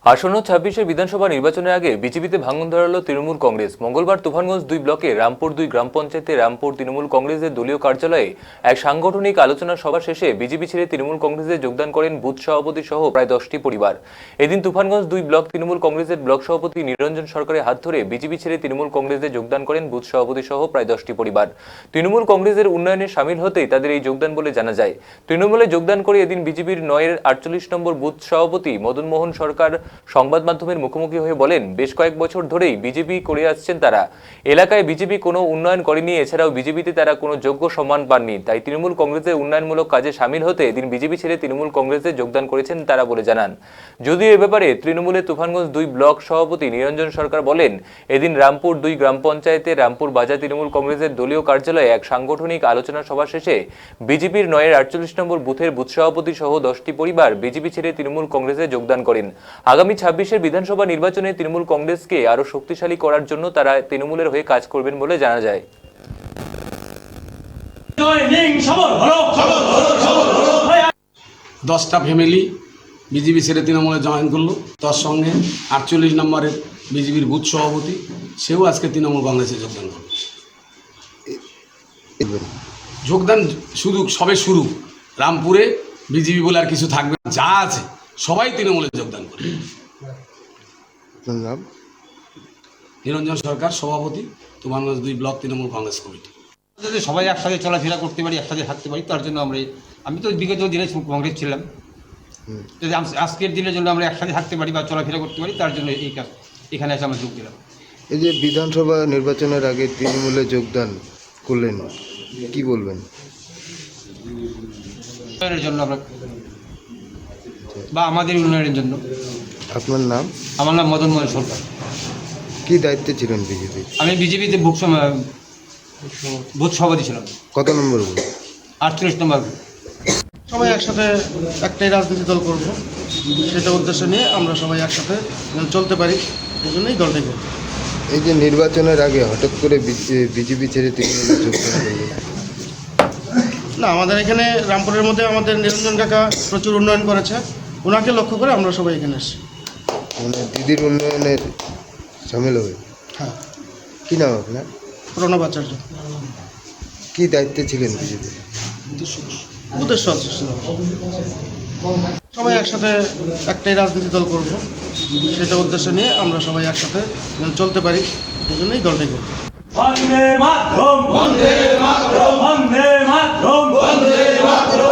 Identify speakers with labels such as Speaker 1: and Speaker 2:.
Speaker 1: আসন্ন ২৬-এর বিধানসভা নির্বাচনের আগে বিজেপিতে ভাঙন ধরালো তৃণমূল কংগ্রেস। মঙ্গলবার তুফানগঞ্জ ২ ব্লকে রামপুর ২ গ্রাম পঞ্চায়েতে রামপুর তৃণমূল কংগ্রেসের দলীয় কার্যালয়ে এক সাংগঠনিক আলোচনা সভা শেষে বিজেপি ছেড়ে তৃণমূল কংগ্রেসে যোগদান করেন বুথ সভাপতি সহ প্রায় ১০টি পরিবার। এদিন তুফানগঞ্জ ২ ব্লক তৃণমূল কংগ্রেসের ব্লক সভাপতি নিরঞ্জন সরকারের হাত ধরে বিজেপি ছেড়ে তৃণমূল কংগ্রেসে যোগদান করেন বুথ সভাপতি সহ প্রায় ১০টি পরিবার। তৃণমূল কংগ্রেসের উন্নয়নে সামিল হতেই তাদের এই যোগদান বলে জানা যায়। তৃণমূলে যোগদান করে এদিন বিজেপির ৯-এর ৪৮ নম্বর বুথ সভাপতি মদন মোহন সরকার সংবাদ মাধ্যমের মুখোমুখি হয়ে বলেন, বেশ কয়েক বছর ধরেই বিজেপি করে আসছেন তারা। এলাকায় বিজেপি কোনো উন্নয়ন করেনি, এছাড়াও বিজেপিতে তারা কোনো যোগ্য সম্মান পাননি। তাই তৃণমূল কংগ্রেসের উন্নয়নমূলক কাজে সামিল হতে এদিন বিজেপি ছেড়ে তৃণমূল কংগ্রেসে যোগদান করেছেন তারা বলে জানান। যদিও এ ব্যাপারে তৃণমূলের তুফানগঞ্জ ২ ব্লক সভাপতি নিরঞ্জন সরকার বলেন, এদিন রামপুর ২ গ্রাম পঞ্চায়েতে রামপুর বাজার তৃণমূল কংগ্রেসের দলীয় কার্যালয়ে এক সাংগঠনিক আলোচনা সভা শেষে বিজেপির ৯-এর ৪৮ নম্বর বুথের বুথ সভাপতি সহ ১০টি পরিবার বিজেপি ছেড়ে তৃণমূল কংগ্রেসে যোগদান করেন। আগামী ২৬-এর বিধানসভা নির্বাচনে তৃণমূল কংগ্রেসকে আরো শক্তিশালী করার জন্য তারা তৃণমূলের হয়ে কাজ করবেন বলে জানা যায়।
Speaker 2: ১০টা ফ্যামিলি বিজেপি ছেড়ে তৃণমূলে জয়েন করলো। তার সঙ্গে ৪৮ নম্বরের বিজেপির বুথ সভাপতি, সেও আজকে তৃণমূল কংগ্রেসে যোগদান করল। যোগদান শুধু সবে শুরু। রামপুরে বিজেপি বলে আর কিছু থাকবে না, যা আছে সবাই তৃণমূলে যোগদান করবে। নিরঞ্জন সরকার, সভাপতি, তুফানগঞ্জ ২ ব্লক তৃণমূল কংগ্রেস কমিটি।
Speaker 3: যদি সবাই একসাথে চলাফেরা করতে পারি, একসাথে থাকতে পারি, তার জন্য আমি তো বিগত দিনে কংগ্রেস ছিলাম। যদি আজকের দিনের জন্য আমরা একসাথে থাকতে পারি বা চলাফেরা করতে পারি, তার জন্য এই কাজ এখানে এসে আমরা যোগ দিলাম।
Speaker 4: এই যে বিধানসভা নির্বাচনের আগে তৃণমূলে যোগদান করলেন, কি বলবেন?
Speaker 3: উন্নয়নের জন্য আমরা বা আমাদের উন্নয়নের জন্য।
Speaker 4: আপনার নাম?
Speaker 3: আমার নাম মদন মোহন সরকার।
Speaker 4: কি দায়িত্বে ছিলেন বিজেপি?
Speaker 3: আমি বিজেপিতে বুথ সভাপতি ছিলাম।
Speaker 4: কত নম্বর বুথ?
Speaker 3: ৪৮ নম্বর।
Speaker 5: সবাই একসাথে একটাই রাজনীতি দল করব, সেটা উদ্দেশ্য নিয়ে আমরা সবাই একসাথে চলতে পারি, এই জন্যই দলটাই করব।
Speaker 4: এই যে নির্বাচনের আগে হঠাৎ করে বিজেপি ছেড়ে তৃণমূলে যোগদান করলেন,
Speaker 5: না, আমাদের এখানে রামপুরের মধ্যে আমাদের নিরঞ্জন কাকা প্রচুর উন্নয়ন করেছে, ওনাকে লক্ষ্য করে আমরা সবাই এখানে এসেছি।
Speaker 4: মানে দিদির উন্নয়নের সামিল হবে।
Speaker 5: হ্যাঁ।
Speaker 4: কি নাম আপনার?
Speaker 5: প্রণব আচার্য।
Speaker 4: কি দায়িত্বে ছিলেন বিজেপি?
Speaker 5: বুথের সদস্য ছিলাম। সবাই একসাথে একটাই রাজনীতি দল করব, সেটা উদ্দেশ্য নিয়ে আমরা সবাই একসাথে চলতে পারি, এই জন্যই দলটাই করব।
Speaker 6: বন্দে মাতরম, বন্দে মাতরম, বন্দে মাতরম, বন্দে মাতরম।